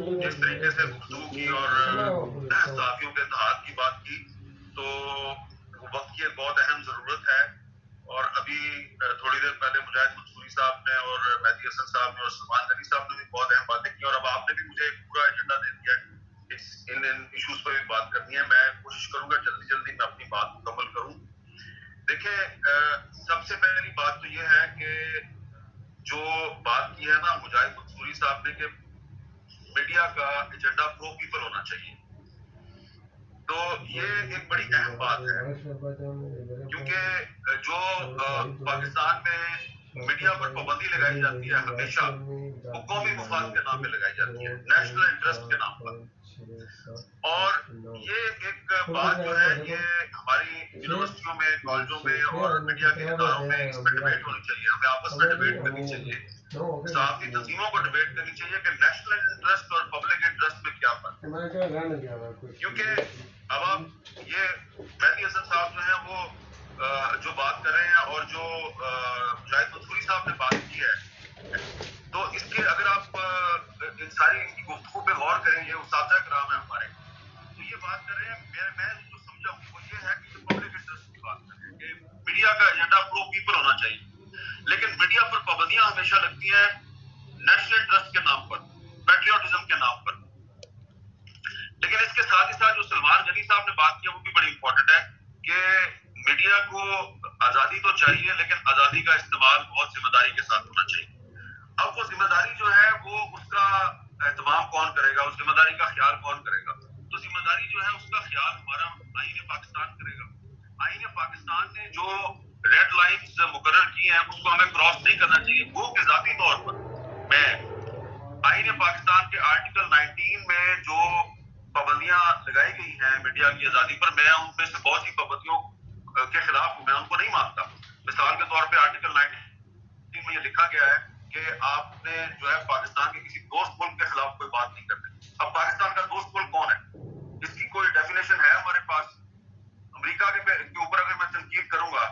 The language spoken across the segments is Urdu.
جس طریقے سے گفتگو کی اور صحافیوں کے اتحاد کی بات کی، تو وقت کی ایک بہت اہم ضرورت ہے. اور ابھی تھوڑی دیر پہلے مجاہد منصوری صاحب نے اور مہدی حسن صاحب نے اور سلمان غنی صاحب نے بھی بہت اہم باتیں کی، اور اب آپ نے بھی مجھے ایک پورا ایجنڈا دے دیا ہے. ان ایشوز پہ بھی بات کرنی ہے. میں کوشش کروں گا جلدی جلدی میں اپنی بات مکمل کروں. دیکھیں، سب سے پہلی بات تو یہ ہے کہ جو بات کی ہے نا مجاہد منصوری صاحب نے کہ میڈیا کا ایجنڈا پرو پیپل ہونا چاہیے، تو یہ ایک بڑی اہم بات ہے، کیونکہ جو پاکستان میں میڈیا پر پابندی لگائی جاتی ہے ہمیشہ وہ قومی مفاد کے نام پہ لگائی جاتی ہے، نیشنل انٹرسٹ کے نام پر. اور یہ ایک بات جو ہے یہ ہماری یونیورسٹیوں میں، کالجوں میں اور میڈیا کے اداروں میں اس پہ ڈبیٹ ہونی چاہیے. ہمیں آپس میں ڈبیٹ کرنی چاہیے، صحافی تنظیموں کو ڈبیٹ کرنی چاہیے کہ نیشنل انٹرسٹ اور پبلک انٹرسٹ میں کیا فرق ہے. کیونکہ اب آپ یہ مہدی حسن صاحب جو ہیں وہ جو بات کر رہے ہیں اور جو مجاہد منصوری صاحب نے بات کی ہے، تو اس کے اگر آپ ان ساری گفتگو پہ غور کریں، یہ اساتذہ کرام ہیں ہمارے، تو یہ بات کر رہے ہیں، میں جو سمجھا ہوں وہ یہ ہے کہ یہ پبلک انٹرسٹ کی بات کر رہے ہیں کہ میڈیا کا ایجنڈا پرو پیپل ہونا چاہیے. لیکن میڈیا پر پابندیاں ہمیشہ لگتی ہیں نیشنل انٹرسٹ کے نام پر، پیٹریوٹزم کے نام پر. لیکن اس کے ساتھ ہی ساتھ جو سلمان غنی صاحب نے بات کی وہ بھی بڑی امپورٹنٹ ہے کہ میڈیا کو آزادی تو چاہیے، لیکن آزادی کا استعمال بہت ذمہ داری کے ساتھ ہونا چاہیے. اب وہ ذمہ داری جو ہے وہ اس کا اہتمام کون کرے گا، اس ذمہ داری کا خیال کون کرے گا؟ تو ذمہ داری جو ہے اس کا خیال ہمارا آئین پاکستان کرے گا. آئین پاکستان نے جو ریڈ لائنز مقرر کی ہیں اس کو ہمیں کراس نہیں کرنا چاہیے. وہ کہ ذاتی طور پر میں آئین پاکستان کے آرٹیکل 19 میں جو پابندیاں لگائی گئی ہیں میڈیا کی آزادی پر، میں ان میں سے بہت سی پابندیوں کے خلاف ہوں، میں ان کو نہیں مانتا. مثال کے طور پہ آرٹیکل 19 میں یہ لکھا گیا ہے کہ آپ نے جو ہے پاکستان کے کسی دوست ملک کے خلاف کوئی بات نہیں کرنی. اب پاکستان کا دوست ملک کون ہے؟ اس کی کوئی ڈیفینیشن ہے ہمارے پاس؟ امریکہ کے اوپر اگر میں تنقید کروں گا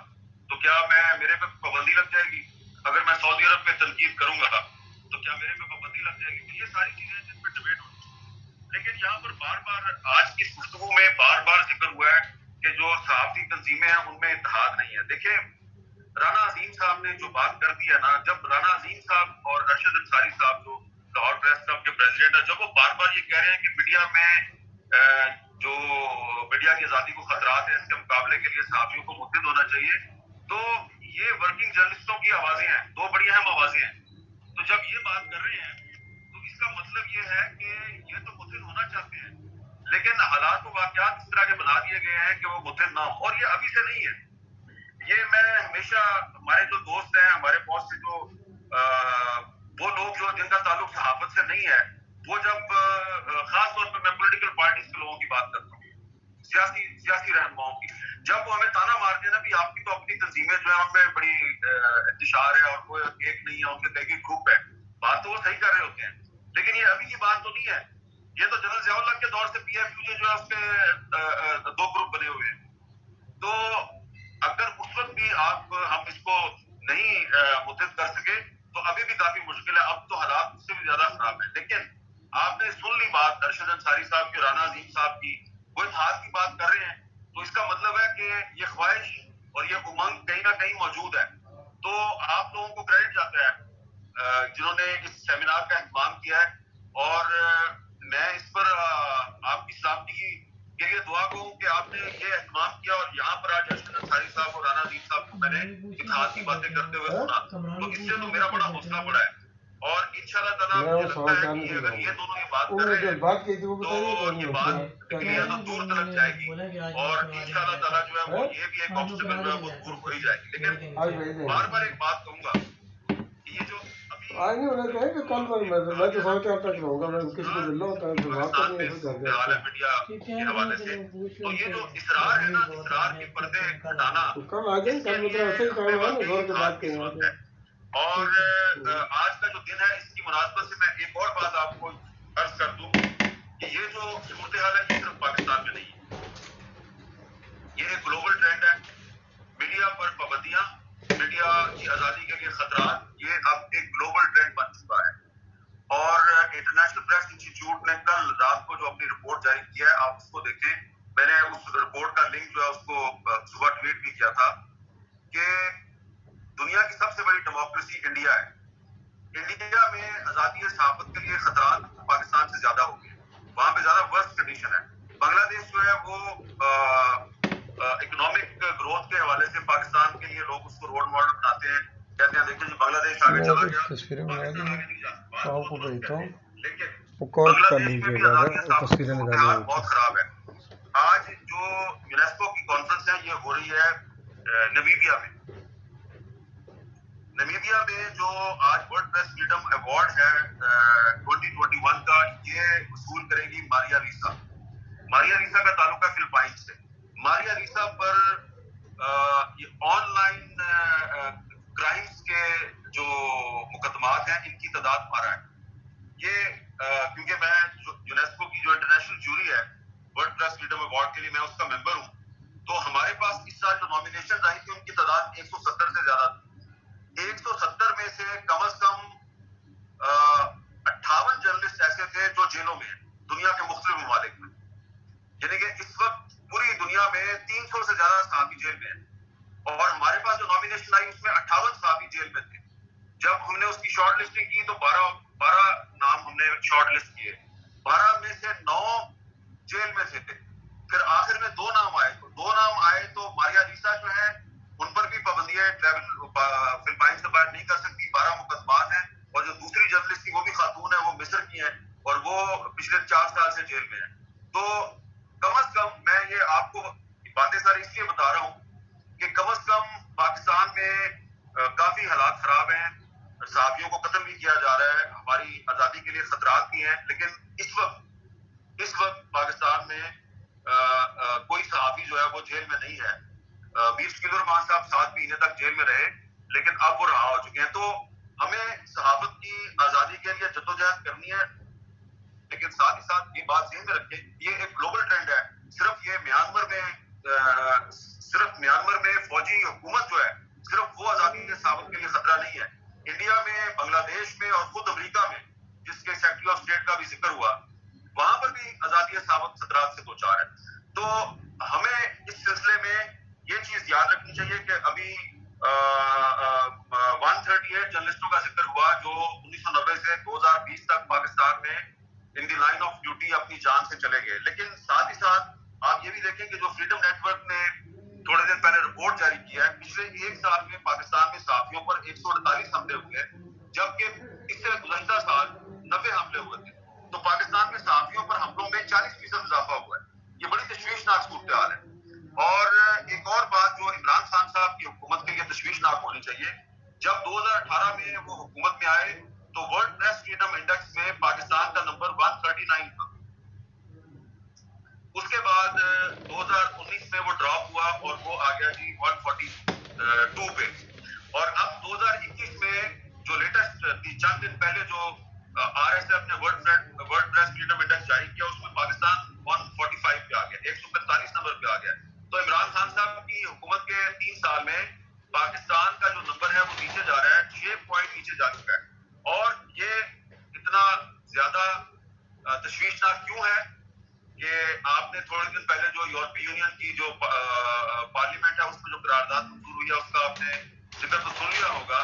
تو کیا میرے پہ پابندی لگ جائے گی؟ اگر میں سعودی عرب پہ تنقید کروں گا تو کیا میرے پہ پابندی لگ جائے گی؟ تو یہ ساری چیزیں جن پہ ڈبیٹ ہونی چاہیے. لیکن یہاں پر بار بار آج کی گفتگو میں بار بار ذکر ہوا ہے کہ جو صحافی تنظیمیں ہیں ان میں اتحاد نہیں ہے. دیکھیں، رانا عظیم صاحب نے جو بات کر دی ہے نا، جب رانا عظیم صاحب اور ارشد انصاری صاحب جو لاہور پریس کلب کے پریزیڈنٹ ہیں، جب وہ بار بار یہ کہہ رہے ہیں کہ میڈیا میں جو میڈیا کی آزادی کو خطرات ہیں اس کے مقابلے کے لیے صحافیوں کو متحد ہونا چاہیے، تو یہ ورکنگ جرنلسٹوں کی آوازیں ہیں، دو بڑی اہم آوازیں ہیں. تو جب یہ بات کر رہے ہیں تو اس کا مطلب یہ ہے کہ یہ تو متحد ہونا چاہتے ہیں، لیکن حالات و واقعات اس طرح کے بنا دیے گئے ہیں کہ وہ متحد نہ ہو. اور یہ ابھی سے نہیں ہے، یہ میں ہمیشہ ہمارے جو دوست ہیں، ہمارے بہت سے جو وہ لوگ جو جن کا تعلق صحافت سے نہیں ہے، وہ جب خاص طور پہ میں پولیٹیکل پارٹیز کے لوگوں کی بات کرتا ہوں، سیاسی رہنماؤں کی، جب وہ ہمیں تانا مارتے ہیں نا بھی آپ کی تو اپنی تنظیمیں جو ہیں ان میں بڑی انتشار ہے اور کوئی ایک نہیں ہے، ان کے کئی گروپ ہے، بات تو وہ صحیح کر رہے ہوتے ہیں. لیکن یہ ابھی کی بات تو نہیں ہے، یہ تو جنرل ضیاء الحق کے دور سے پی ایف یو جو ہے اس کے دو گروپ بنے ہوئے ہیں. تو اگر اس وقت بھی ہم اس کو نہیں متحد کر سکے تو ابھی بھی کافی مشکل ہے. اب تو حالات اس سے بھی زیادہ خراب ہیں. لیکن آپ نے سن لی بات ارشد انصاری صاحب کی، رانا عظیم صاحب کی، وہ اتحاد کی بات کر رہے ہیں، تو اس کا مطلب ہے کہ یہ خواہش اور یہ امنگ کہیں نہ کہیں موجود ہے. تو آپ لوگوں کو کریڈٹ جاتا ہے جنہوں نے اس سیمینار کا اہتمام کیا ہے، اور میں اس پر آپ کی سلامتی کے لیے دعا کروں کہ آپ نے یہ اہتمام کیا اور یہاں پر آج ارشد انصاری صاحب اور رانا عظیم صاحب کو میں نے اتحاد کی باتیں کرتے ہوئے سنا، تو اس سے تو میرا بڑا حوصلہ بڑا ہے. اور انشاءاللہ تعالیٰ مجھے لگتا ہے کہ اگر یہ دونوں یہ بات کر رہے ہیں تو یہ بات نکلیے تو دور تلک جائے گی، اور انشاءاللہ تعالیٰ جو ہے وہ یہ بھی ایک آبسٹیکل جو ہے وہ دور ہو ہی جائے گی. لیکن بار بار ایک بات کہوں گا کہ یہ جو آج نہیں ہونا چاہیے کہ کل میں تو ساڑھے 4 تک رہوں گا، میں کسی کو مل رہا ہوتا ہے تو بات کرنی ہے پھر گھر حال ہے میڈیا کے حوالے سے. تو یہ جو اصرار ہے نا، اصرار کے پردے ہٹانا، تو کل آ جائیں، کل مطلب ایسے ہی کام ہے نا، زور کے بات کریں وہاں پہ. اور آج کا جو دن ہے اس کی مناسبت سے میں ایک اور بات آپ کو عرض کر دوں کہ یہ جو صورتحال ہے یہ صرف پاکستان میں نہیں ہے، یہ ایک گلوبل ٹرینڈ ہے. میڈیا پر پابندیاں، میڈیا کی آزادی کے لیے خطرات، یہ اب ایک گلوبل ٹرینڈ بن چکا ہے. اور انٹرنیشنل پریس انسٹیٹیوٹ رپورٹ جاری کیا ہے, آپ اس کو دیکھیں. میں نے اس رپورٹ کا لنک جو ہے اس کو صبح ٹویٹ بھی کیا تھا کہ دنیا کی سب سے بڑی ڈیموکریسی انڈیا ہے. انڈیا میں آزادی صحافت کے لیے خطرات پاکستان سے زیادہ ہو گئے, وہاں پہ زیادہ ورسٹ کنڈیشن ہے. بنگلہ دیش جو ہے وہ اکنامک گروتھ کے حوالے سے پاکستان کے لیے لوگ اس کو رول ماڈل بناتے ہیں, کہتے ہیں دیکھیں جی بنگلہ دیش آگے چلا گیا, پاکستان آگے نہیں جا سکتا. آپ کو بھیجتا ہوں, لیکن کال بنگلہ کر دیش میں لیجیے بھی گا, آزادی صحافت کی تصویریں صورتحال نکالیں. بہت خراب ہے. آج جو یونیسکو کی کانفرنس ہے یہ ہو رہی ہے نمیبیا میں. نمیبیا میں جو آج ورلڈ پریس فریڈم ایوارڈ ہے 2021 کا, یہ وصول کرے گی ماریا ریسا. ماریا ریسا کا تعلق ہے فلپائن سے. ماریا ریسا پر یہ آن لائن کرائمز کے جو مقدمات ہیں ان کی تعداد 12 ہے. یہ کیونکہ میں یونیسکو کی جو انٹرنیشنل جوری ہے ورلڈ پریس فریڈم ایوارڈ کے لیے, میں اس کا ممبر ہوں, تو ہمارے پاس اس سال جو نامینیشن آئی تھی ان کی تعداد 170 سے زیادہ تھی. 170 میں سے کم از کم 58 جرنلسٹ ایسے تھے جو جیلوں میں ہیں دنیا کے مختلف ممالک میں. یعنی کہ اس وقت پوری دنیا میں 300 سے زیادہ صحافی جیل میں ہیں, اور ہمارے پاس جو نامینیشن آئی اس میں 58 صحافی جیل میں تھے. جب ہم نے اس کی شارٹ لسٹنگ کی تو 12 نام ہم نے شارٹ لسٹ کیے, 12 میں سے 9 جیل میں تھے. پھر آخر میں 2 نام آئے تو ماریا ریسا جو ہے ان پر بھی پابندی ہے, ٹریول فلپائن سے باہر نہیں کر سکتی. 12 مقدمات ہیں, اور جو دوسری جرنلسٹ کی وہ بھی خاتون ہے, وہ مصر کی ہیں اور وہ پچھلے 4 سال سے جیل میں ہیں. تو کم از کم میں یہ آپ کو باتیں ساری اس لیے بتا رہا ہوں کہ کم از کم پاکستان میں کافی حالات خراب ہیں, صحافیوں کو قتل بھی کیا جا رہا ہے, ہماری آزادی کے لیے خطرات بھی ہیں. لیکن اس وقت پاکستان میں کوئی صحافی جو ہے وہ جیل میں نہیں ہے. میر شکیل الرحمان صاحب 7 مہینے تک جیل میں رہے, لیکن اب وہ رہا ہو چکے ہیں. تو ہمیں صحافت کی آزادی کے لیے جدوجہد کرنی ہے, لیکن ساتھ ہی ساتھ یہ بات ذہن میں رکھیں, یہ ایک گلوبل ٹرینڈ ہے. صرف میانمار میں فوجی حکومت جو ہے, صرف وہ آزادی صحافت کے لیے خطرہ نہیں ہے. انڈیا میں, بنگلہ دیش میں اور خود امریکہ میں جس کے سیکرٹری آف اسٹیٹ کا بھی ذکر ہوا, وہاں پر بھی آزادی صحافت خطرات سے دوچار ہے. تو ہمیں اس سلسلے میں یہ چیز یاد رکھنی چاہیے کہ ابھی 138 جرنلسٹوں کا ذکر ہوا جو 1990 سے 2020 تک پاکستان میں ان دی لائن آف ڈیوٹی اپنی جان سے چلے گئے. لیکن ساتھ ہی ساتھ آپ یہ بھی دیکھیں کہ جو فریڈم نیٹ ورک نے تھوڑے دن پہلے رپورٹ جاری کیا ہے, پچھلے 1 سال میں پاکستان میں صحافیوں پر 148 حملے ہوئے, جبکہ اس سے گزشتہ سال 90 حملے ہوئے تھے. تو پاکستان میں صحافیوں پر حملوں میں 40% اضافہ ہوا ہے. یہ بڑی تشویشناک صورتحال ہے. اور ایک اور بات جو عمران خان صاحب کی حکومت کے لیے تشویشناک ہونی چاہیے, جب 2018 میں وہ حکومت میں آئے تو ورلڈ پریس فریڈم انڈیکس میں پاکستان کا نمبر 139 تھا. اس کے بعد 2019 میں وہ ڈراپ ہوا اور وہ آ گیا جی 142 پہ. اور اب 2021 میں جو لیٹسٹ چند دن پہلے جو RSF نے ورلڈ پریس فریڈم انڈیکس جاری کیا, اس میں پاکستان 145 پہ آ گیا, 145 نمبر پہ آ گیا. تو عمران خان صاحب کی حکومت کے 3 سال میں پاکستان کا جو نمبر ہے وہ نیچے جا رہا ہے, 6 پوائنٹ نیچے جا چکا ہے. اور یہ اتنا زیادہ تشویشناک کیوں ہے کہ آپ نے تھوڑے دن پہلے جو یورپی یونین کی جو پارلیمنٹ ہے اس میں جو قرارداد منظور ہوئی ہے اس کا آپ نے ذکر تو سن لیا ہوگا,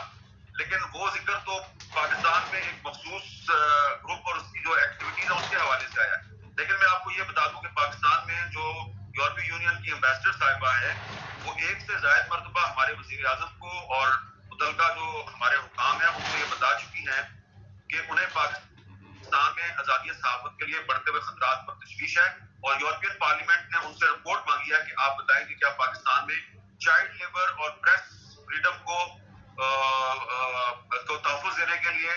لیکن وہ ذکر تو پاکستان میں ایک مخصوص گروپ اور اس کی جو ایکٹیویٹیز ہیں اس کے حوالے سے آیا ہے. لیکن میں آپ کو یہ بتا دوں کہ پاکستان میں جو یورپی یونین کی ایمبیسڈر صاحبہ ہیں وہ 1 سے زائد مرتبہ ہمارے وزیر اعظم کو اور متعلقہ جو ہمارے حکام ہیں ان کو یہ بتا چکی ہیں کہ انہیں پاکستان میں آزادی صحافت کے لیے بڑھتے ہوئے خطرات پر تشویش ہے. اور یورپین پارلیمنٹ نے ان سے رپورٹ مانگی ہے کہ آپ بتائیں کہ کیا پاکستان میں چائلڈ لیبر اور پریس فریڈم کو تحفظ دینے کے لیے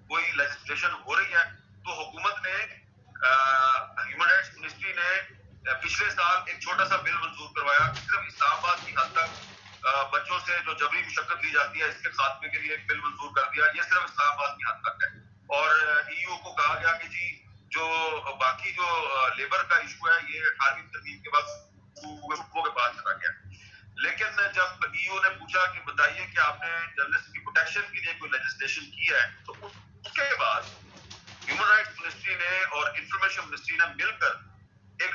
کوئی لیجسلیشن ہو رہی ہے. تو حکومت نے ہیومن رائٹس منسٹری نے پچھلے سال ایک چھوٹا سا بل منظور کروایا, صرف اسلام آباد کی حد تک بچوں سے جو جبری مشقت لی جاتی ہے اس کے خاتمے کے لیے ایک بل منظور کر دیا. یہ صرف اسلام آباد کی حد تک ہے. اور EU کو کہا گیا کہ جی جو باقی جو لیبر کا ایشو ہے یہ 18ویں ترمیم کے بعد صوبوں کے پاس چلا گیا. لیکن جب EU نے پوچھا کہ بتائیے کہ آپ نے جرنلسٹ کی پروٹیکشن کے لیے کوئی لیجسلیشن کی ہے, تو اس کے بعد ہیومن رائٹس منسٹری نے اور انفارمیشن منسٹری نے مل کر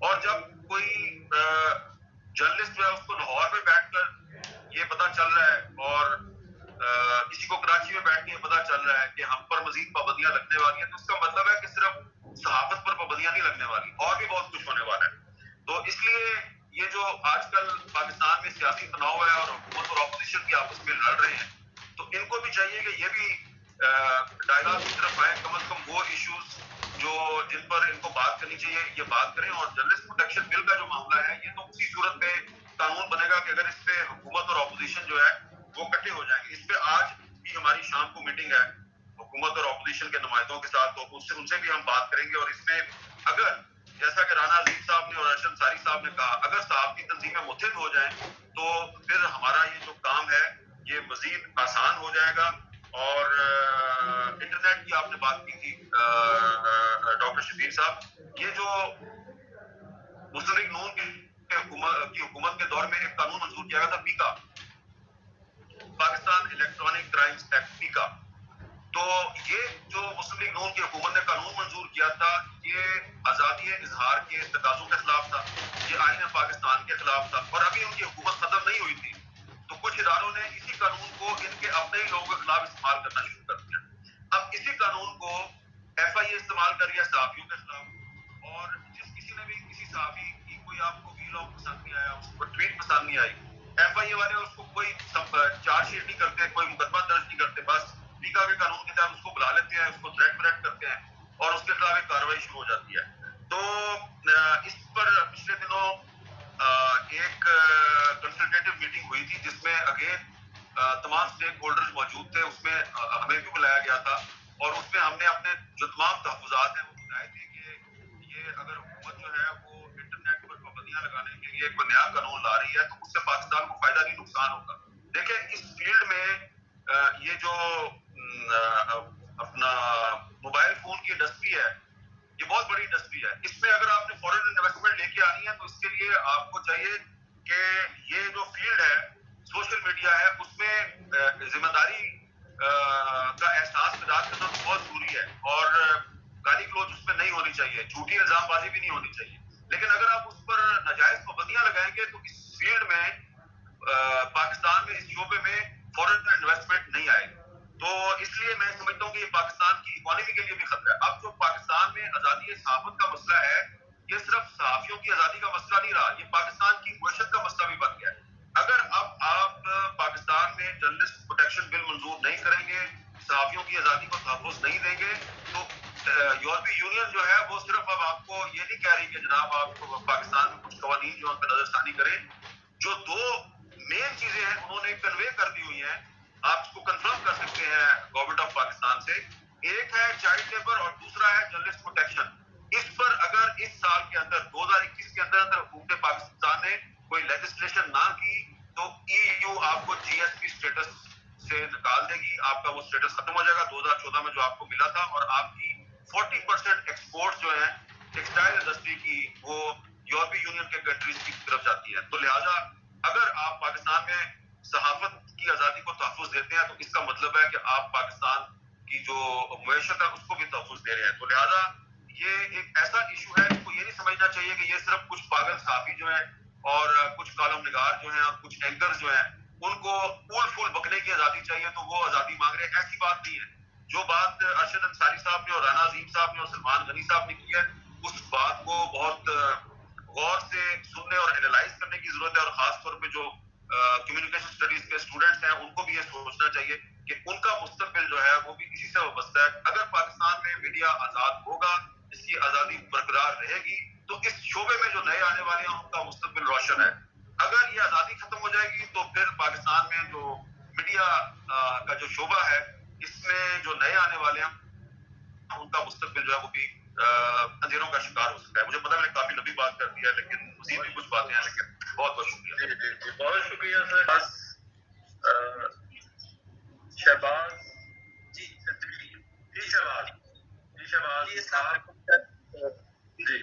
اور جب کوئی جرنلسٹ جو ہے اس کو لاہور میں بیٹھ کر یہ پتا چل رہا ہے اور کسی کو کراچی میں بیٹھ کے یہ پتا چل رہا ہے کہ ہم پر مزید پابندیاں لگنے والی ہیں، تو اس کا مطلب ہے کہ صرف صحافت پر پابندیاں نہیں لگنے والی، اور بھی بہت کچھ ہونے والا ہے. تو اس لیے یہ جو آج کل پاکستان میں سیاسی تناؤ ہے اور حکومت اور اپوزیشن کی آپس میں لڑ رہے ہیں، تو ان کو بھی چاہیے کہ یہ بھی ڈائلاگ کی طرف آئیں، کم از کم وہ ایشوز جو جن پر ان کو بات کرنی چاہیے یہ بات کریں. اور جرنلسٹ پروٹیکشن بل کا جو معاملہ ہے یہ تو اسی صورت میں قانون بنے گا کہ اگر اس پہ حکومت اور اپوزیشن جو ہے وہ اکٹھے ہو جائیں گے. اس پہ آج بھی ہماری شام کو میٹنگ ہے حکومت اور اپوزیشن کے نمائندوں کے ساتھ، تو ان سے بھی ہم بات کریں گے. اور اس میں اگر جیسا کہ رانا عظیم صاحب نے اور ارشد انصاری صاحب نے کہا، اگر صحافتی تنظیمیں متحد ہو جائیں تو پھر ہمارا یہ جو کام ہے یہ مزید آسان ہو جائے گا. اور انٹرنیٹ کی آپ نے بات کی تھی ڈاکٹر شبیر صاحب، یہ جو مسلم لیگ نون کی حکومت کے دور میں ایک قانون منظور کیا گیا تھا پیکا، پاکستان الیکٹرانک کرائمز ایکٹ پیکا، تو یہ جو مسلم لیگ نون کی حکومت نے قانون منظور کیا تھا یہ آزادی اظہار کے تقاضوں کے خلاف تھا، یہ آئین پاکستان کے خلاف تھا، اور ابھی ان کی حکومت ختم نہیں ہوئی تھی. تو کچھ اداروں نے اسی قانون کو ان کے اپنے ہی لوگوں کے خلاف استعمال کرنا شروع کر دیا. اب اسی قانون کو ایف آئی اے استعمال کر رہی ہے صحافیوں کے خلاف. اور جس کسی نے بھی کسی صحافی کی کوئی آپ کو ویلاگ پسند نہیں آیا، اس کو ٹویٹ پسند نہیں آئی، ایف آئی اے والے اس کو کوئی چارج شیٹ نہیں کرتے، کوئی مقدمہ درج نہیں کرتے، بس پیکا کے قانون کے تحت اس کو بلا لیتے ہیں، اس کو تھریٹ وریٹ کرتے ہیں اور اس کے خلاف ایک کارروائی شروع ہو جاتی ہے. تو اس پر پچھلے دنوں ایک کنسلٹیٹو میٹنگ ہوئی تھی جس میں اگین تمام اسٹیک ہولڈرز موجود تھے، اس میں ہمیں بھی بلایا گیا تھا. اور اس میں ہم نے اپنے جو تمام تحفظات ہیں وہ بتائے تھے کہ یہ اگر حکومت جو ہے وہ انٹرنیٹ پر پابندیاں لگانے کے لیے کوئی نیا قانون لا رہی ہے تو اس سے پاکستان کو فائدہ نہیں نقصان ہوگا. دیکھیں اس فیلڈ میں یہ جو اپنا موبائل فون کی انڈسٹری ہے یہ بہت بڑی انڈسٹری ہے. اس میں اگر آپ نے فورن انویسٹمنٹ لے کے آنی ہے تو اس کے لیے آپ کو چاہیے کہ یہ جو فیلڈ ہے سوشل میڈیا ہے اس میں ذمہ داری کا احساس پیدا کرنا بہت ضروری ہے. اور گالی گلوچ اس میں نہیں ہونی چاہیے، جھوٹی الزام بازی بھی نہیں ہونی چاہیے. لیکن اگر آپ اس پر ناجائز پابندیاں لگائیں گے تو اس فیلڈ میں پاکستان میں اس شعبے میں فورن انویسٹمنٹ نہیں آئے گی. تو اس لیے میں سمجھتا ہوں کہ یہ پاکستان کی اکانومی کے لیے بھی خطرہ ہے. اب جو پاکستان میں آزادی صحافت کا مسئلہ ہے یہ صرف صحافیوں کی آزادی کا مسئلہ نہیں رہا، یہ پاکستان کی معیشت کا مسئلہ بھی بن گیا ہے. اگر اب آپ پاکستان میں جرنلسٹ پروٹیکشن بل منظور نہیں کریں گے، صحافیوں کی آزادی کو تحفظ نہیں دیں گے، تو یورپی یونین جو ہے وہ صرف اب آپ کو یہ نہیں کہہ رہی کہ جناب آپ پاکستان میں کچھ قوانین جو ان پہ نظر ثانی کریں. جو دو مین چیزیں ہیں انہوں نے کنوے کر دی ہوئی ہیں، آپ اس کو کنفرم کر سکتے ہیں گورنمنٹ آف پاکستان سے. ایک ہے چائلڈ لیبر اور دوسرا ہے جرنلسٹ پروٹیکشن. اس پر اگر اس سال کے اندر 2021 کے اندر حکومت پاکستان نے کوئی لیجسلیشن نہ کی تو ای یو آپ کو جی ایس پی اسٹیٹس سے نکال دے گی، آپ کا وہ اسٹیٹس ختم ہو جائے گا 2014 میں جو آپ کو ملا تھا. اور آپ کی 40% ایکسپورٹ جو ہیں ٹیکسٹائل انڈسٹری کی وہ یورپی یونین کے کنٹریز کی طرف جاتی ہے. تو لہٰذا اگر آپ پاکستان میں صحافت کی آزادی کو تحفظ دیتے ہیں تو اس کا مطلب ہے کہ آپ پاکستان کی جو معیشت ہے اس کو بھی تحفظ دے رہے ہیں. تو لہٰذا یہ ایک ایسا ایشو ہے، اس کو یہ نہیں سمجھنا چاہیے کہ یہ صرف کچھ پاگل صحافی جو ہیں اور کچھ کالم نگار جو ہیں اور کچھ اینکر جو ہیں ان کو پھول پھول بکنے کی آزادی چاہیے تو وہ آزادی مانگ رہے ہیں. ایسی بات نہیں ہے. جو بات ارشد انصاری صاحب نے اور رانا عظیم صاحب نے اور سلمان غنی صاحب نے کی ہے اس بات کو بہت غور سے سننے اور اینالائز کرنے کی ضرورت ہے. اور خاص طور پہ جو کمیونیکیشن اسٹڈیز کے اسٹوڈنٹس ہیں ان کو بھی یہ سوچنا چاہیے کہ ان کا مستقبل جو ہے وہ بھی اسی سے وابستہ ہے. اگر پاکستان میں میڈیا آزاد ہوگا، اس کی آزادی برقرار رہے گی تو اس شعبے میں جو نئے آنے والے ہیں ان کا مستقبل روشن ہے. اگر یہ آزادی ختم ہو جائے گی تو پھر پاکستان میں جو میڈیا کا جو شعبہ ہے اس میں جو نئے آنے والے ہیں ان کا مستقبل جو ہے وہ بھی اندھیروں کا شکار ہو سکتا ہے. مجھے پتا میں نے کافی لمبی بات کر دی ہے لیکن مزید بھی کچھ باتیں ہیں، لیکن بہت بہت شکریہ. جی بہت شکریہ سر. شہباز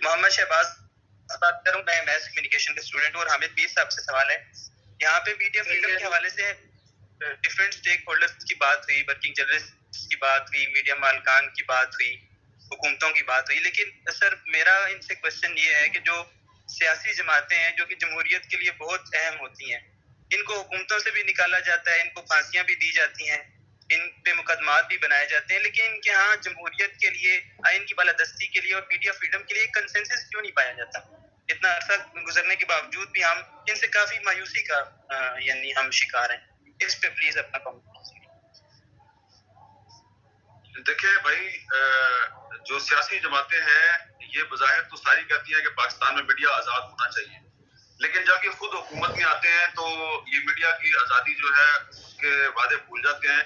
محمد شہباز بات کروں، میں میس کمیونیکیشن کے اسٹوڈنٹ ہوں. اور حامد میر صاحب سے سوال ہے. یہاں پہ میڈیا فریڈم کے حوالے سے ڈفرینٹ اسٹیک ہولڈرز کی بات ہوئی، ورکنگ جرنلسٹ کی بات ہوئی، میڈیا مالکان کی بات ہوئی، حکومتوں کی بات ہوئی. لیکن سر میرا ان سے کوشچن یہ ہے کہ جو سیاسی جماعتیں ہیں جو کہ جمہوریت کے لیے بہت اہم ہوتی ہیں. ان کو حکومتوں سے بھی نکالا جاتا ہے, ان کو پھانسیاں بھی دی جاتی ہیں, ان پہ مقدمات بھی بنائے جاتے ہیں, لیکن ان کے ہاں جمہوریت کے لیے, آئین کی بالادستی کے لیے اور میڈیا فریڈم کے لیے کنسنسس کیوں نہیں پایا جاتا؟ اتنا عرصہ گزرنے کے باوجود بھی ہم ان سے کافی مایوسی کا یعنی ہم شکار ہیں. اس پہ پلیز اپنا کامنٹ. دیکھیں بھائی, جو سیاسی جماعتیں ہیں یہ بظاہر تو ساری کہتی ہیں کہ پاکستان میں میڈیا آزاد ہونا چاہیے, لیکن جب یہ خود حکومت میں آتے ہیں تو یہ میڈیا کی آزادی جو ہے اس کے وعدے بھول جاتے ہیں.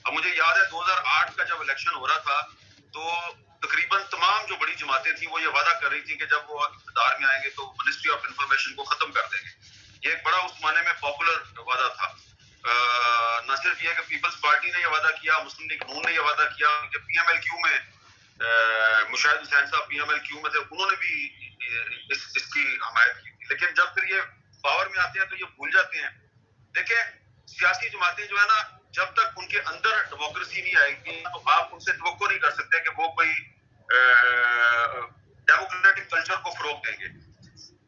اب مجھے یاد ہے 2008 کا جب الیکشن ہو رہا تھا تو تقریباً تمام جو بڑی جماعتیں تھیں وہ یہ وعدہ کر رہی تھیں کہ جب وہ اقتدار میں آئیں گے تو منسٹری آف انفارمیشن کو ختم کر دیں گے. یہ ایک بڑا اس زمانے میں پاپولر وعدہ تھا. نہ صرف یہ کہ پیپلز پارٹی نے یہ وعدہ کیا, مسلم لیگ نون نے یہ وعدہ کیا, کہ پی ایم ایل کیو میں مشاہد حسین صاحب پی ایم ایل کیو میں تھے, انہوں نے بھی اس کی حمایت کی تھی. لیکن جب پھر یہ پاور میں آتے ہیں تو یہ بھول جاتے ہیں. دیکھیں سیاسی جماعتیں جو ہے نا, جب تک ان کے اندر ڈیموکریسی نہیں آئے گی تو آپ ان سے توقع نہیں کر سکتے کہ وہ کوئی ڈیموکریٹک کلچر کو فروغ دیں گے.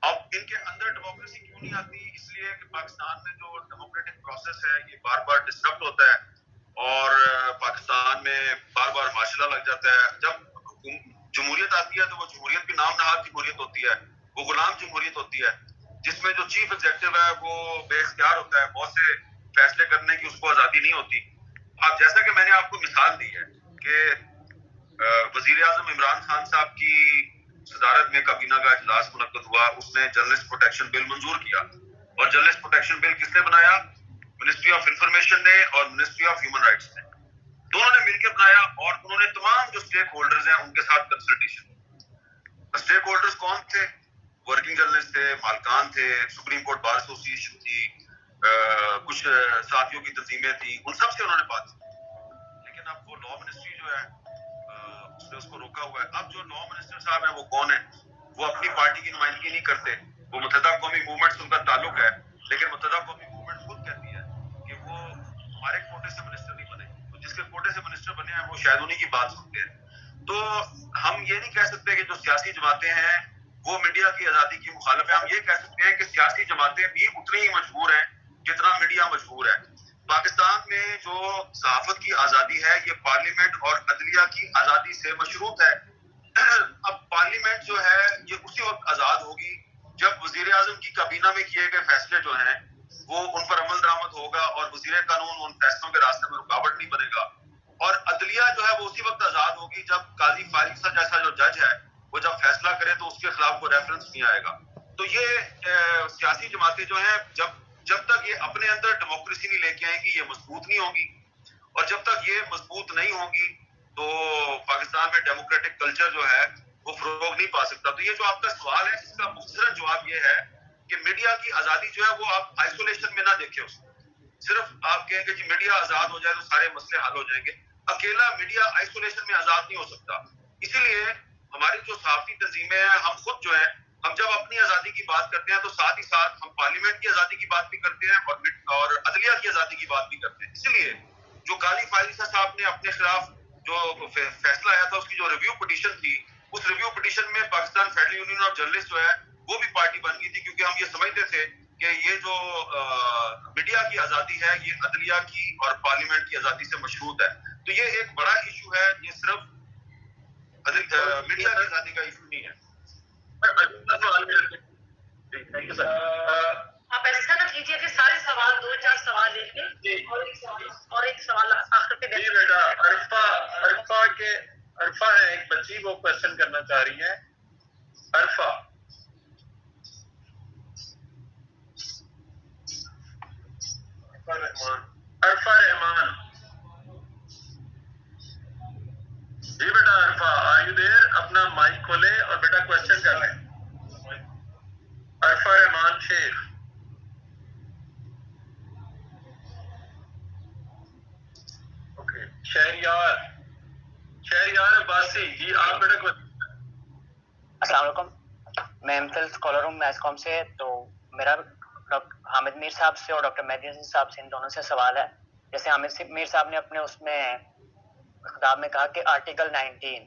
اب ان کے اندر ڈیموکریسی کیوں نہیں آتی؟ اس لیے کہ پاکستان میں جو ڈیموکریٹک پروسیس ہے یہ بار بار ڈسٹربٹ ہوتا ہے اور پاکستان میں بار بار معاشرہ لگ جاتا ہے. جب جمہوریت آتی ہے تو وہ جمہوریت بھی نام نہاد جمہوریت ہوتی ہے, وہ غلام جمہوریت ہوتی ہے جس میں جو چیف ایگزیکٹو ہے وہ بے اختیار ہوتا ہے, بہت سے فیصلے کرنے کی اس کو آزادی نہیں ہوتی. اب جیسا کہ میں نے آپ کو مثال دی ہے کہ وزیر اعظم عمران خان صاحب کی صدارت میں کابینہ کا اجلاس منعقد ہوا, اس نے جرنلسٹ پروٹیکشن بل منظور کیا. اور جرنلسٹ پروٹیکشن بل کس نے بنایا؟ منسٹری آف انفارمیشن نے اور منسٹری آف ہیومن رائٹس نے, دونوں نے مل کے بنایا. اور انہوں نے تمام جو اسٹیک ہولڈرز ہیں ان کے ساتھ کنسلٹیشن. اسٹیک ہولڈرز کون تھے؟ ورکنگ جرنلسٹ تھے, مالکان تھے, سپریم کورٹ بار ایسوسیشن تھی, کچھ ساتھیوں کی تنظیمیں تھیں, ان سب سے انہوں نے بات کی. لیکن اب وہ لا منسٹری جو ہے اس نے اس کو روکا ہوا ہے. اب جو لا منسٹر صاحب ہیں وہ کون ہیں؟ وہ اپنی پارٹی کی نمائندگی نہیں کرتے, وہ متحدہ قومی موومنٹ سے ان کا تعلق ہے, لیکن متحدہ قومی موومنٹ خود کہتی ہے کہ وہ ہمارے کوٹے سے منسٹر نہیں بنے, تو جس کے کوٹے سے منسٹر بنے ہیں وہ شاید انہیں کی بات سنتے ہیں. تو ہم یہ نہیں کہہ سکتے کہ جو سیاسی جماعتیں ہیں وہ میڈیا کی آزادی کی مخالف ہیں. ہم یہ کہہ سکتے ہیں کہ سیاسی جماعتیں بھی اتنی ہی مجبور ہیں جتنا میڈیا مجبور ہے. پاکستان میں جو صحافت کی آزادی ہے یہ پارلیمنٹ اور عدلیہ کی آزادی سے مشروط ہے. اب پارلیمنٹ جو ہے یہ اسی وقت آزاد ہوگی جب وزیر اعظم کی کابینہ میں کیے گئے فیصلے جو ہیں وہ ان پر عمل درآمد ہوگا اور وزیر قانون ان فیصلوں کے راستے میں رکاوٹ نہیں بنے گا. اور عدلیہ جو ہے وہ اسی وقت آزاد ہوگی جب قاضی فاریق صاحب جیسا جو جج ہے وہ جب فیصلہ کرے تو اس کے خلاف کوئی ریفرنس نہیں آئے گا. تو یہ سیاسی جماعتیں جو ہیں جب تک یہ اپنے اندر ڈیموکریسی نہیں لے کے آئیں گی یہ مضبوط نہیں ہوں گی, اور جب تک یہ مضبوط نہیں ہوں گی تو پاکستان میں ڈیموکریٹک کلچر جو ہے وہ فروغ نہیں پا سکتا. تو یہ جو آپ کا سوال ہے اس کا مختصراً جواب یہ ہے کہ میڈیا کی آزادی جو ہے وہ آپ آئسولیشن میں نہ دیکھیں. اس کو صرف آپ کہیں گے کہ میڈیا آزاد ہو جائے تو سارے مسئلے حل ہو جائیں گے. اکیلا میڈیا آئسولیشن میں آزاد نہیں ہو سکتا. اسی لیے ہماری جو صحافتی تنظیمیں ہیں ہم خود جو ہے ہم جب اپنی آزادی کی بات کرتے ہیں تو ساتھ ہی ساتھ ہم پارلیمنٹ کی آزادی کی بات بھی کرتے ہیں اور عدلیہ کی آزادی کی بات بھی کرتے ہیں. اس لیے جو قاضی فائز صاحب نے اپنے خلاف جو فیصلہ آیا تھا اس کی جو ریویو پٹیشن تھی, اس ریویو پٹیشن میں Pakistan federal union of journalist جو ہے وہ بھی پارٹی بن گئی تھی, کیونکہ ہم یہ سمجھتے تھے کہ یہ جو میڈیا کی آزادی ہے یہ عدلیہ کی اور پارلیمنٹ کی آزادی سے مشروط ہے. تو یہ ایک بڑا ایشو ہے, یہ صرف میڈیا کی آزادی کا ایشو نہیں ہے. آپ ایسا نہ کیجیے کہ سارے سوال 2-4 سوال لے کے اور ایک سوال آخر پہ جی بیٹا, عرفا ہے ایک بچی, وہ کوشچن کرنا چاہ رہی ہے. عرفا رحمان. جی بیٹا عرفا, آر یو دیر؟ اپنا مائک کھولے اور بیٹا کوشچن کر لیں. عرفا رحمان شیخ. اوکے. شہریار عباسی, جی آپ بیٹا. السلام علیکم, میں امفل اسکالر ہوں میتھ کام سے. تو میرا ڈاکٹر حامد میر صاحب سے اور ڈاکٹر مہدی حسن صاحب سے ان دونوں سے سوال ہے. جیسے حامد میر صاحب نے اپنے اس میں خطاب میں کہا کہ آرٹیکل 19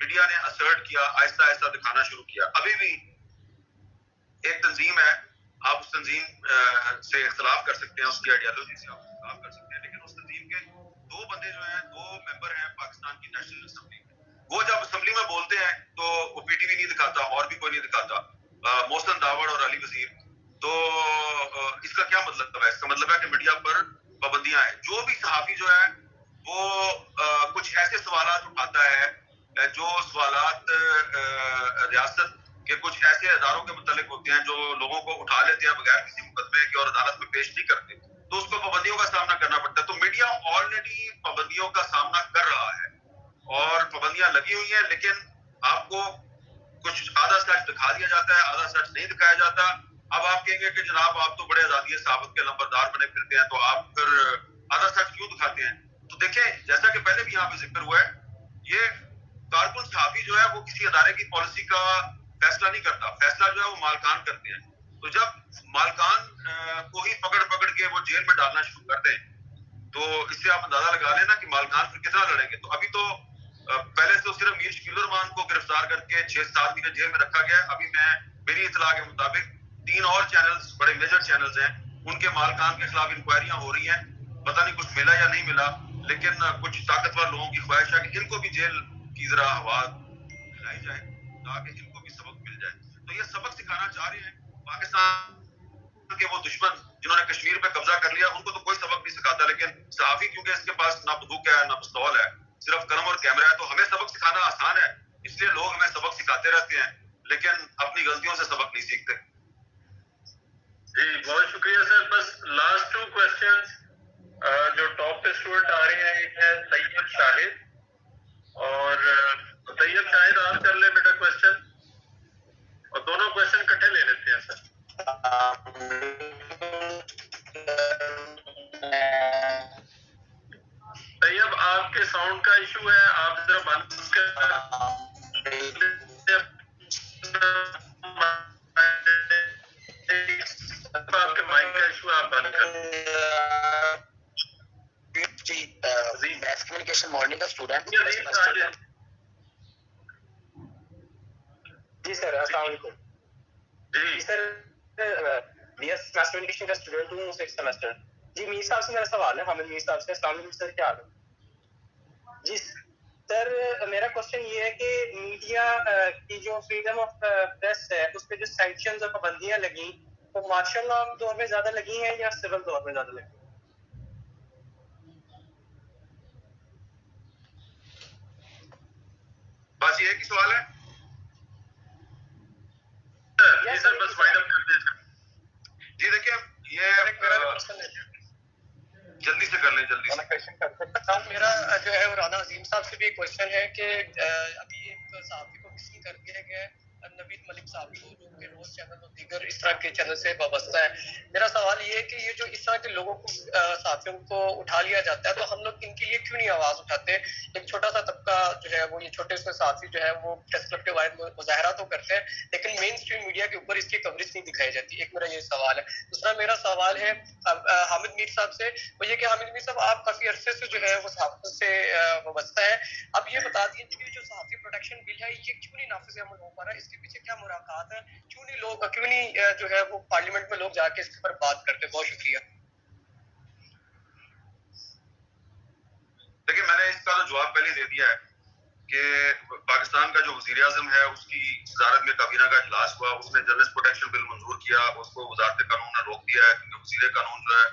میڈیا نے اسرٹ کیا, آہستہ آہستہ دکھانا شروع کیا. ابھی بھی ایک تنظیم ہے, آپ اس تنظیم سے اختلاف کر سکتے ہیں, اس کی آئیڈیالوجی سے آپ اختلاف کر سکتے ہیں, لیکن اس تنظیم کے دو بندے جو ہیں, دو ممبر ہیں پاکستان کی نیشنل اسمبلی میں. وہ جب اسمبلی میں بولتے ہیں تو وہ پی ٹی وی نہیں دکھاتا, اور بھی کوئی نہیں دکھاتا, محسن داوڑ اور علی وزیر. تو اس کا کیا مطلب ہے؟ اس کا مطلب ہے کہ میڈیا پر پابندیاں ہیں. جو بھی صحافی جو ہے وہ کچھ ایسے سوالات اٹھاتا ہے جو سوالات ریاست کے کچھ ایسے اداروں کے متعلق ہوتے ہیں جو لوگوں کو اٹھا لیتے ہیں بغیر کسی مقدمے کے اور عدالت میں پیش نہیں کرتے, تو اس کو پابندیوں کا سامنا کرنا پڑتا ہے. تو میڈیا آلریڈی پابندیوں کا سامنا کر رہا ہے اور پابندیاں لگی ہوئی ہیں, لیکن آپ کو کچھ آدھا سچ دکھا دیا جاتا ہے, آدھا سچ نہیں دکھایا جاتا. اب آپ کہیں گے کہ جناب آپ تو بڑے آزادی صحافت کے لمبردار بنے پھرتے ہیں, تو آپ پھر آدھا سچ کیوں دکھاتے ہیں؟ تو دیکھیں, جیسا کہ پہلے بھی یہاں پہ ذکر ہوا ہے, یہ کارکن صحافی جو ہے وہ کسی ادارے کی پالیسی کا فیصلہ نہیں کرتا, فیصلہ جو ہے وہ مالکان کرتے ہیں. تو جب مالکان کو ہی پکڑ پکڑ کے وہ جیل میں ڈالنا شروع کر دیں, تو اس سے آپ اندازہ لگا لینا کہ مالکان پھر کتنا لڑیں گے. تو ابھی تو پہلے سے صرف میر شکیل الرحمان کو گرفتار کر کے 6-7 مہینے جیل میں رکھا گیا. ابھی میری اطلاع کے مطابق 3 اور چینلز, بڑے میجر چینلز ہیں, ان کے مالکان کے خلاف انکوائریاں ہو رہی ہیں. پتہ نہیں کچھ ملا یا نہیں ملا, لیکن کچھ طاقتور لوگوں کی خواہش ہے کہ ان کو بھی جیل کی ذرا ہوا کھلائی جائے تاکہ ان کو بھی سبق مل جائے. تو یہ سبق سکھانا چاہ رہے ہیں پاکستان کہ وہ دشمن جنہوں نے کشمیر پہ قبضہ کر لیا, ان کو تو کوئی سبق نہیں سکھاتا, لیکن صحافی کیونکہ اس کے پاس نہ بندوق ہے نہ پستول ہے, صرف قلم اور کیمرہ ہے, تو ہمیں سبق سکھانا آسان ہے, اس لیے لوگ ہمیں سبق سکھاتے رہتے ہیں, لیکن اپنی غلطیوں سے سبق نہیں سیکھتے. جی بہت شکریہ سر. بس لاسٹ 2 کوشچنز جو ٹاپ پہ اسٹوڈنٹ آ رہے ہیں, ایک ہے طیب شاہد, اور طیب شاہد آپ کر لیں بیٹا کوشچن, اور دونوں کوشچن اکٹھے لے لیتے ہیں سر. طیب آپ کے ساؤنڈ کا ایشو ہے, آپ ذرا بند کر آپ کے مائک کا ایشو آپ بند کر جی میتھ کمیونیکیشن مارننگ کا اسٹوڈنٹ. جی سر السلام علیکم. جی سر میتھ کمیونیکیشن کا اسٹوڈنٹ ہوں 6 سیمسٹر. جی میر صاحب سے میرا سوال ہے, حامد میر صاحب سے. السلام علیکم سر, کیا حال ہے؟ جی سر میرا کوشچن یہ ہے کہ میڈیا کی جو فریڈم آف پریس ہے اس پہ جو سینکشنز اور پابندیاں لگیں وہ مارشل لا دور میں زیادہ لگی ہیں یا سول دور میں زیادہ لگی ہیں؟ بس یہ ایک ہی سوال ہے. جی سر بس وائنڈ اپ کر دیں. جی دیکھیے یہ جلدی سے کر لیں, جلدی سے. میرا جو ہے رانا عظیم صاحب سے بھی ایک کوشچن ہے کہ ابھی ایک صحافی کو مسنگ کر دیا گیا ہے, نوید ملک صاحب کو, جو کہ روز چینل اور دیگر اس طرح کے چینل سے وابستہ ہے. میرا سوال یہ ہے کہ یہ جو اس طرح کے لوگوں کو صحافیوں کو اٹھا لیا جاتا ہے, تو ہم لوگ ان کے لیے کیوں نہیں آواز اٹھاتے؟ ایک چھوٹا سا طبقہ جو ہے وہ, یہ چھوٹے سے صحافی جو ہے وہ پریس کلب کے باہر مظاہرہ تو کرتے ہیں, لیکن مین اسٹریم میڈیا کے اوپر اس کی کوریج نہیں دکھائی جاتی. ایک میرا یہ سوال ہے. دوسرا میرا سوال ہے حامد میر صاحب سے, وہ یہ کہ حامد میر صاحب آپ کافی عرصے سے جو ہے وہ صحافت سے وابستہ ہے, اب یہ بتا دیجیے کہ جو صحافی پروٹیکشن بل ہے یہ کیوں نہیں نافذ عمل ہو پا رہا ہے, اس کے پیچھے کیا مراقبات ہے, کیوں نہیں جو ہے وہ پارلیمنٹ میں لوگ جا کے اس کے اوپر بات کرتے؟ بہت شکریہ. دیکھیں میں نے اس کا تو جواب پہلے دے دیا ہے کہ پاکستان کا جو وزیر اعظم ہے اس کی صدارت میں کابینہ کا اجلاس ہوا, اس نے جرنلسٹ پروٹیکشن بل منظور کیا, اس کو وزارت قانون نے روک دیا ہے کیونکہ وزیر قانون جو ہے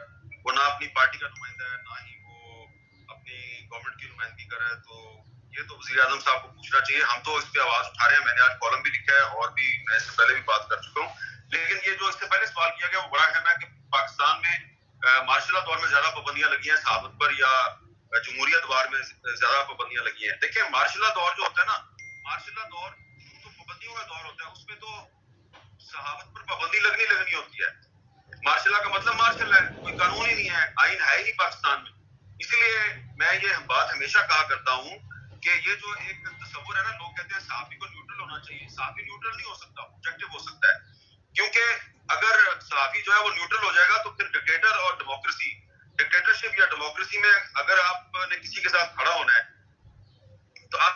وہ نہ اپنی پارٹی کا نمائندہ ہے نہ ہی وہ اپنی گورنمنٹ کی نمائندگی کر رہا ہے. تو یہ تو وزیر اعظم صاحب کو پوچھنا چاہیے. ہم تو اس پہ آواز اٹھا رہے ہیں, میں نے آج کالم بھی لکھا ہے اور بھی میں اس سے پہلے بھی بات کر چکا ہوں. لیکن یہ جو اس سے پہلے سوال کیا گیا وہ بڑا اہم ہے کہ پاکستان میں مارشل لا دور میں زیادہ پابندیاں لگی ہیں صحافت پر یا جمہوریت دور میں زیادہ پابندیاں لگی ہیں؟ دیکھیں مارشل لا دور جو ہوتا ہے نا, مارشل لا دور تو پابندیوں کا دور ہوتا ہے, اس میں تو صحافت پر پابندی لگنی ہوتی ہے. مارشل لا کا مطلب مارشل ہے, کوئی قانون ہی نہیں ہے, آئین ہے ہی نہیں پاکستان میں. اسی لیے میں یہ بات ہمیشہ کہا کرتا ہوں کہ یہ جو ایک تصور ہے نا, لوگ کہتے ہیں صحافی کو نیوٹرل ہونا چاہیے. صحافی نیوٹرل نہیں ہو سکتا, آبجیکٹو ہو سکتا ہے, کیونکہ اگر صحافی جو ہے وہ نیوٹرل ہو جائے گا تو پھر ڈکٹیٹر اور ڈیموکریسی, ڈکٹیٹرشپ یا ڈیموکریسی میں اگر آپ نے کسی کے ساتھ کھڑا ہونا ہے تو آپ